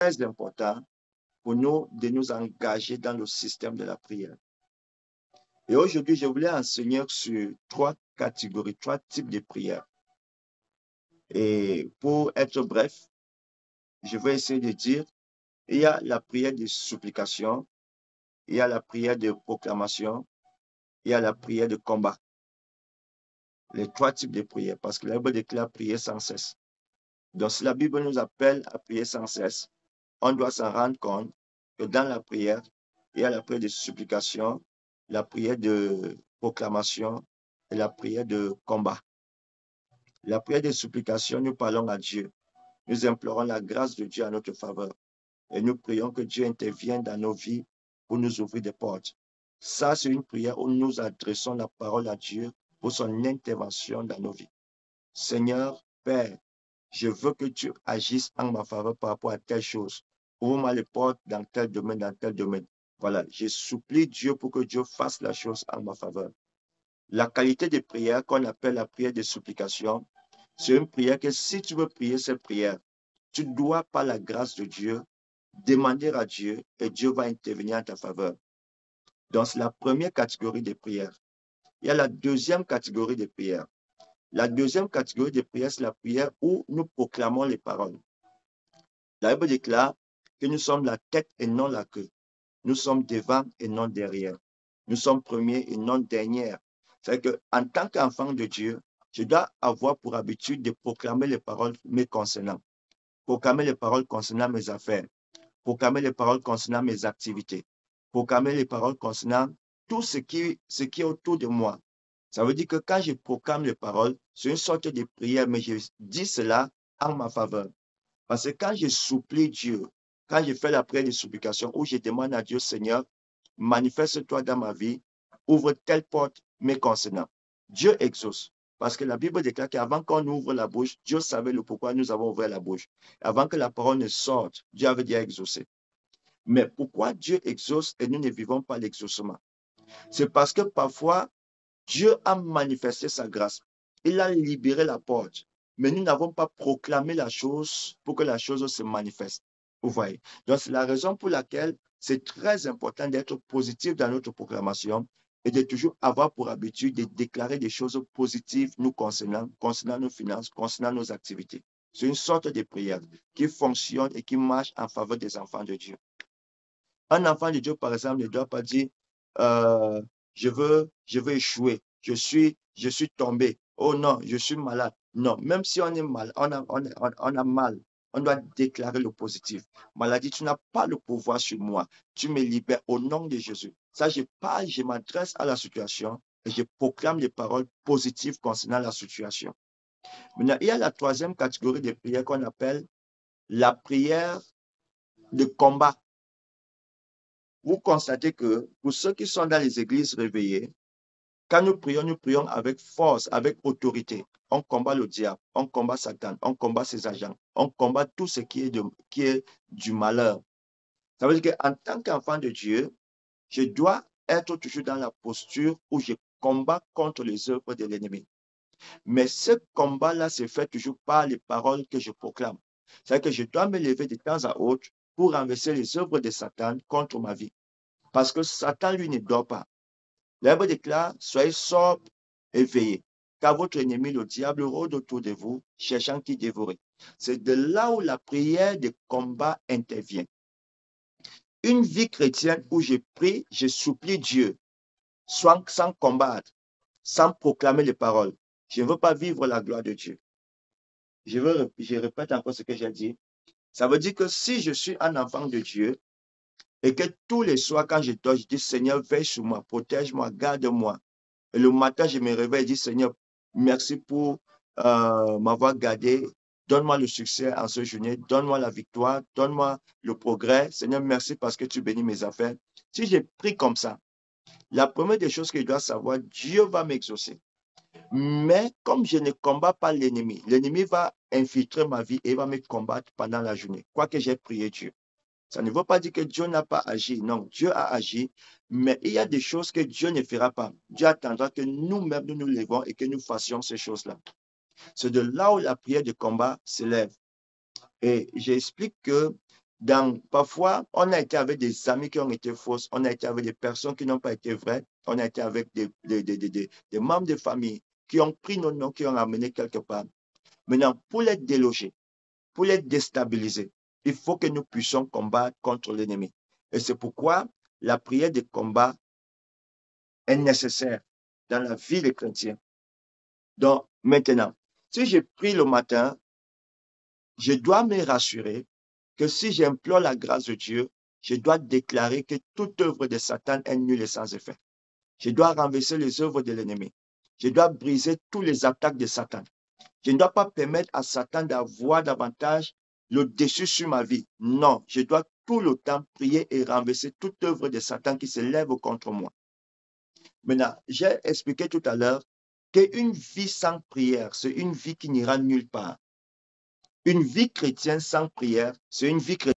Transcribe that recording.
très important pour nous de nous engager dans le système de la prière. Et aujourd'hui, je voulais enseigner sur 3 catégories, 3 types de prières. Et pour être bref, je vais essayer de dire, il y a la prière de supplication, il y a la prière de proclamation, il y a la prière de combat. Les 3 types de prières, parce que la Bible déclare prier sans cesse. Donc, si la Bible nous appelle à prier sans cesse, on doit s'en rendre compte que dans la prière, il y a la prière de supplication, la prière de proclamation et la prière de combat. La prière de supplication, nous parlons à Dieu. Nous implorons la grâce de Dieu à notre faveur. Et nous prions que Dieu intervienne dans nos vies pour nous ouvrir des portes. Ça, c'est une prière où nous adressons la parole à Dieu pour son intervention dans nos vies. Seigneur, Père, je veux que tu agisses en ma faveur par rapport à telle chose. Ouvre-moi les portes dans tel domaine, dans tel domaine. Voilà, je supplie Dieu pour que Dieu fasse la chose en ma faveur. La qualité de prière qu'on appelle la prière de supplication, c'est une prière que si tu veux prier cette prière, tu dois par la grâce de Dieu demander à Dieu et Dieu va intervenir en ta faveur. Donc, c'est la première catégorie de prière. Il y a la deuxième catégorie de prière. La deuxième catégorie de prière, c'est la prière où nous proclamons les paroles. La Bible déclare que nous sommes la tête et non la queue. Nous sommes devant et non derrière. Nous sommes premiers et non derniers. C'est-à-dire qu'en tant qu'enfant de Dieu, je dois avoir pour habitude de proclamer les paroles me concernant. Proclamer les paroles concernant mes affaires. Proclamer les paroles concernant mes activités. Proclamer les paroles concernant tout ce qui est autour de moi. Ça veut dire que quand je proclame les paroles, c'est une sorte de prière, mais je dis cela en ma faveur. Parce que quand je supplie Dieu, quand je fais la prière de supplication, où je demande à Dieu, Seigneur, manifeste-toi dans ma vie, ouvre telle porte me concernant. Dieu exauce. Parce que la Bible déclare qu'avant qu'on ouvre la bouche, Dieu savait le pourquoi nous avons ouvert la bouche. Avant que la parole ne sorte, Dieu avait déjà exaucé. Mais pourquoi Dieu exauce et nous ne vivons pas l'exaucement? C'est parce que parfois, Dieu a manifesté sa grâce. Il a libéré la porte. Mais nous n'avons pas proclamé la chose pour que la chose se manifeste. Vous voyez. Donc, c'est la raison pour laquelle c'est très important d'être positif dans notre proclamation et de toujours avoir pour habitude de déclarer des choses positives nous concernant nos finances, concernant nos activités. C'est une sorte de prière qui fonctionne et qui marche en faveur des enfants de Dieu. Un enfant de Dieu, par exemple, ne doit pas dire euh, je veux échouer, je suis tombé, oh non, je suis malade. Non, même si on est mal, on a mal, on doit déclarer le positif. Maladie, tu n'as pas le pouvoir sur moi. Tu me libères au nom de Jésus. Ça, je parle, je m'adresse à la situation et je proclame les paroles positives concernant la situation. Maintenant, il y a la troisième catégorie de prières qu'on appelle la prière de combat. Vous constatez que pour ceux qui sont dans les églises réveillées, quand nous prions avec force, avec autorité. On combat le diable, on combat Satan, on combat ses agents, on combat tout ce qui est du malheur. Ça veut dire qu'en tant qu'enfant de Dieu, je dois être toujours dans la posture où je combats contre les œuvres de l'ennemi. Mais ce combat-là se fait toujours par les paroles que je proclame. C'est-à-dire que je dois me lever de temps à autre pour renverser les œuvres de Satan contre ma vie. Parce que Satan, lui, ne dort pas. La Bible déclare, soyez sobres et veillez, car votre ennemi, le diable, rôde autour de vous, cherchant qui dévorer. C'est de là où la prière de combat intervient. Une vie chrétienne où je prie, je supplie Dieu, sans combattre, sans proclamer les paroles. Je ne veux pas vivre la gloire de Dieu. Je répète encore ce que j'ai dit. Ça veut dire que si je suis un enfant de Dieu et que tous les soirs, quand je dors, je dis Seigneur, veille sur moi, protège-moi, garde-moi. Et le matin, je me réveille et dis Seigneur, merci pour m'avoir gardé. Donne-moi le succès en ce journée. Donne-moi la victoire. Donne-moi le progrès. Seigneur, merci parce que tu bénis mes affaires. Si j'ai pris comme ça, la première des choses que je dois savoir, Dieu va m'exaucer. Mais comme je ne combats pas l'ennemi va infiltrer ma vie et va me combattre pendant la journée. Quoique j'ai prié Dieu. Ça ne veut pas dire que Dieu n'a pas agi. Non, Dieu a agi, mais il y a des choses que Dieu ne fera pas. Dieu attendra que nous-mêmes nous lèvons et que nous fassions ces choses-là. C'est de là où la prière de combat s'élève. Et j'explique que Parfois, on a été avec des amis qui ont été fausses, on a été avec des personnes qui n'ont pas été vraies, on a été avec des membres de famille qui ont pris nos noms, qui ont amené quelque part. Maintenant, pour les déloger, pour les déstabiliser, il faut que nous puissions combattre contre l'ennemi. Et c'est pourquoi la prière de combat est nécessaire dans la vie des chrétiens. Donc, maintenant, si je prie le matin, je dois me rassurer que si j'implore la grâce de Dieu, je dois déclarer que toute œuvre de Satan est nulle et sans effet. Je dois renverser les œuvres de l'ennemi. Je dois briser toutes les attaques de Satan. Je ne dois pas permettre à Satan d'avoir davantage le dessus sur ma vie. Non, je dois tout le temps prier et renverser toute œuvre de Satan qui se lève contre moi. Maintenant, j'ai expliqué tout à l'heure qu'une vie sans prière, c'est une vie qui n'ira nulle part. Une vie chrétienne sans prière, c'est une vie chrétienne